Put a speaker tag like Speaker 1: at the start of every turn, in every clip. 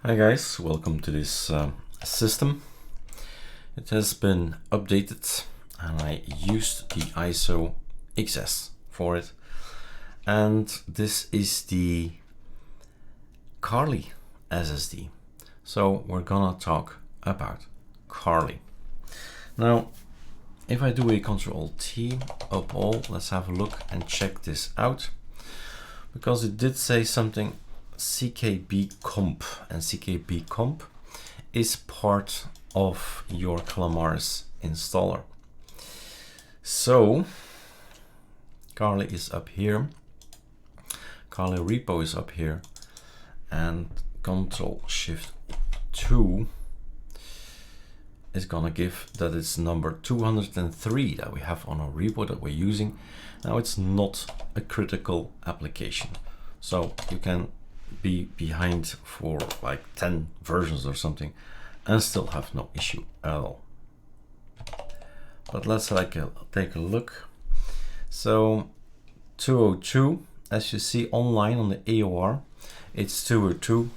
Speaker 1: Hi guys, welcome to this system. It has been updated and I used the ISO XS for it, and this is the Carli SSD. So we're gonna talk about Carli. Now if I do a Ctrl-T up all, let's have a look and check this out, because it did say something CKB comp, and CKB comp is part of your Calamares installer. So Carli is up here, Carli repo is up here, and Ctrl-Shift-2 is gonna give that it's number 203 that we have on our repo that we're using. Now it's not a critical application, so you can be behind for like 10 versions or something and still have no issue at all. But let's take a look. So 202, as you see online on the AOR, it's 202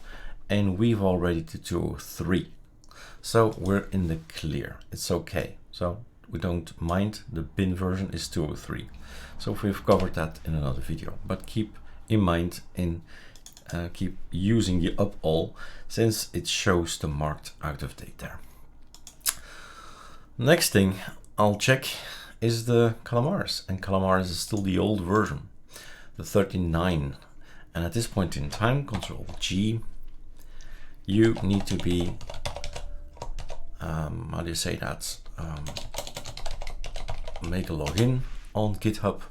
Speaker 1: and we've already to 203. So we're in the clear, it's okay. So we don't mind, the bin version is 203. So we've covered that in another video, but keep in mind keep using the up all, since it shows the marked out of date there. Next thing I'll check is the Calamares, and Calamares is still the old version, the 39. And at this point in time, Ctrl-G, you need to be, how do you say that? Make a login on GitHub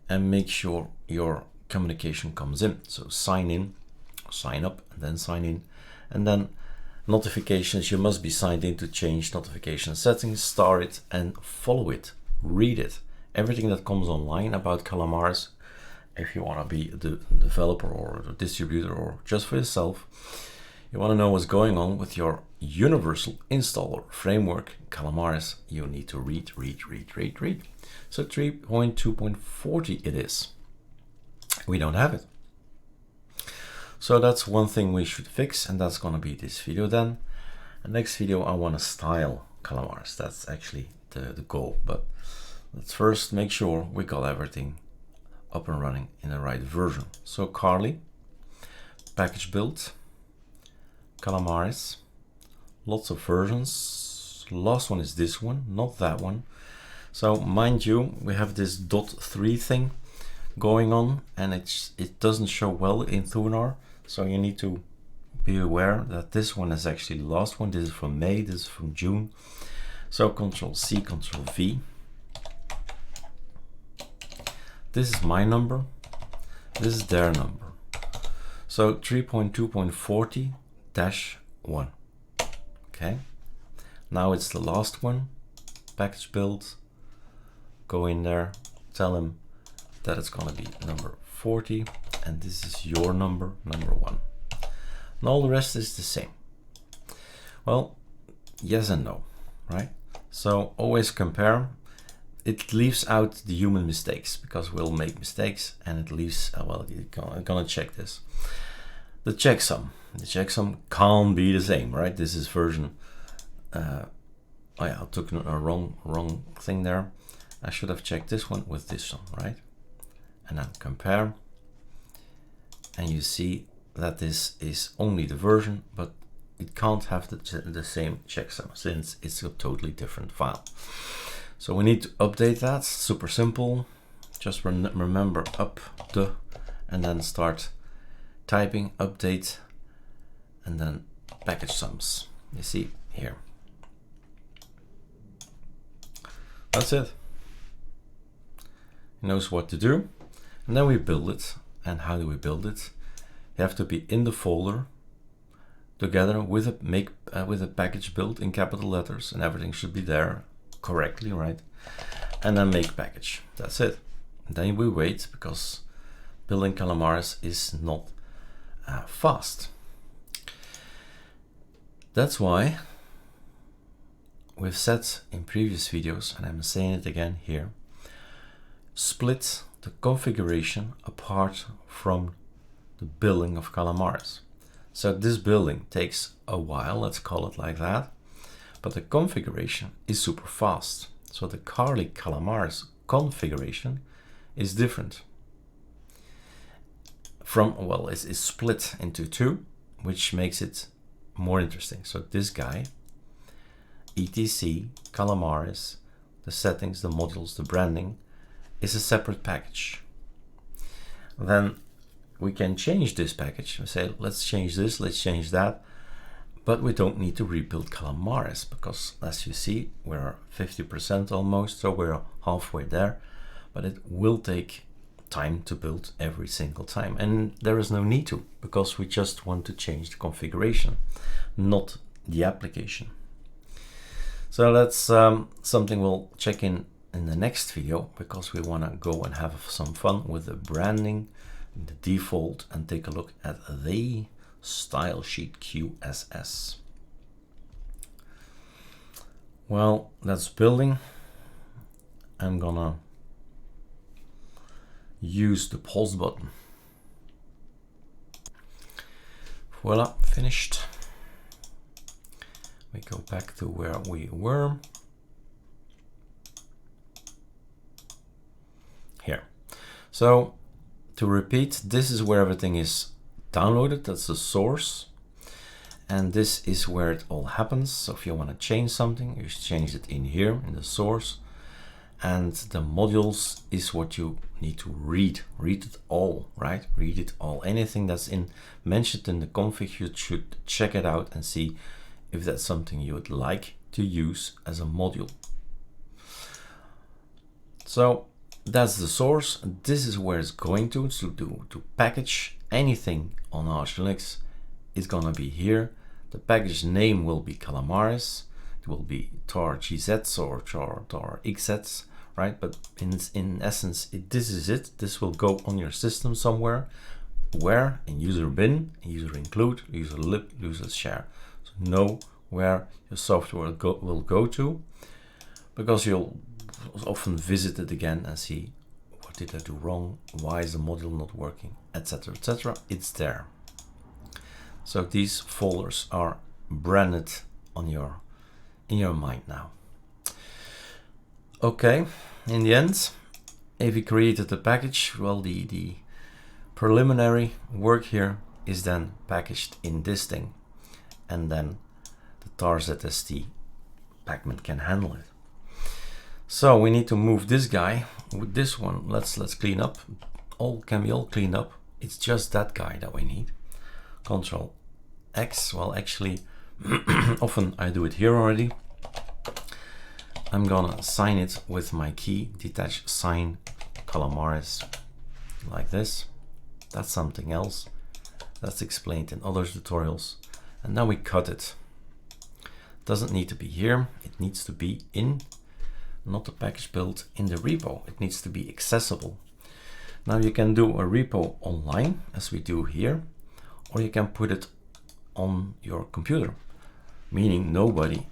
Speaker 1: and make sure your communication comes in. So sign in, sign up, and then sign in, and then notifications. You must be signed in to change notification settings, start it and follow it, read it. Everything that comes online about Calamares, if you want to be the developer or the distributor or just for yourself, you want to know what's going on with your universal installer framework Calamares, you need to read. So 3.2.40 it is. We don't have it. So that's one thing we should fix, and that's going to be this video then. The next video I want to style Calamares. That's actually the goal, but let's first make sure we got everything up and running in the right version. So Carli, package build, Calamares, lots of versions. Last one is this one, not that one. So mind you, we have this .3 thing going on, and it doesn't show well in Thunar, so you need to be aware that this one is actually the last one. This is from May, this is from June. So Ctrl-C, Ctrl-V. This is my number, this is their number. So 3.2.40-1. Okay, now it's the last one. Package build, go in there, tell him that it's going to be number 40, and this is your number 1, and all the rest is the same. Well, yes and no, right? So always compare. It leaves out the human mistakes, because we'll make mistakes, and it leaves, well, you're gonna check this. The checksum can't be the same, right? This is version, oh yeah, I took a wrong thing there. I should have checked this one with this one, right? And then compare, and you see that this is only the version, but it can't have the same checksum, since it's a totally different file. So we need to update that. Super simple. Just remember up the, and then start typing update, and then package sums. You see here. That's it. It knows what to do. And then we build it. And how do we build it? You have to be in the folder together with a package build in capital letters, and everything should be there correctly, right? And then make package. That's it. And then we wait, because building Calamares is not fast. That's why we've said in previous videos, and I'm saying it again here, split the configuration apart from the building of Calamares. So this building takes a while, let's call it like that, but the configuration is super fast. So the Carli Calamares configuration is different from, well, it's split into two, which makes it more interesting. So this guy, etc Calamares, the settings, the modules, the branding, is a separate package. Then we can change this package and say, let's change this, let's change that, but we don't need to rebuild Calamares because, as you see, we're 50% almost, so we're halfway there, but it will take time to build every single time, and there is no need to, because we just want to change the configuration, not the application. So that's something we'll check in the next video, because we want to go and have some fun with the branding, the default, and take a look at the style sheet QSS. Well, that's building. I'm gonna use the pause button. Voila, finished. We go back to where we were. Here. So to repeat, this is where everything is downloaded, that's the source. And this is where it all happens. So if you want to change something, you change it in here in the source. And the modules is what you need to read. Read it all, right? Read it all. Anything that's mentioned in the config, you should check it out and see if that's something you would like to use as a module. So that's the source. This is where it's going to package anything on ArcoLinux. It's gonna be here. The package name will be Calamares. It will be tar gzs or tar xz, right? But in essence, this is it. This will go on your system somewhere, where in user bin, user include, user lib, user share. So know where your software will go to, because you'll often visit it again and see, what did I do wrong? Why is the module not working? Etc. etc. It's there. So these folders are branded on in your mind now. Okay, in the end, if we created the package, well, the preliminary work here is then packaged in this thing, and then the tar-zst pacman can handle it. So we need to move this guy with this one. Let's clean up. Can be all cleaned up. It's just that guy that we need. Control X. Well, actually, often I do it here already. I'm gonna sign it with my key, detach sign Calamares, like this. That's something else. That's explained in other tutorials. And now we cut it. Doesn't need to be here. It needs to be in, not the package build, in the repo. It needs to be accessible. Now you can do a repo online, as we do here, or you can put it on your computer, meaning nobody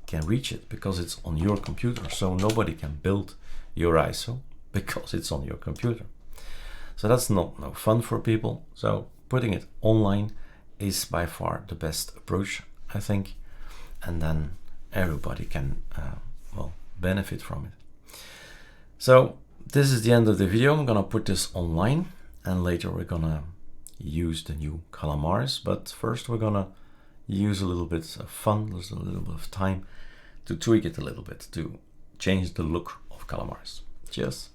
Speaker 1: can reach it because it's on your computer. So nobody can build your ISO because it's on your computer. So that's no fun for people. So putting it online is by far the best approach, I think, and then everybody can well, benefit from it. So this is the end of the video. I'm gonna put this online, and later we're gonna use the new Calamares, but first we're gonna use a little bit of fun, there's a little bit of time to tweak it a little bit, to change the look of Calamares. Cheers.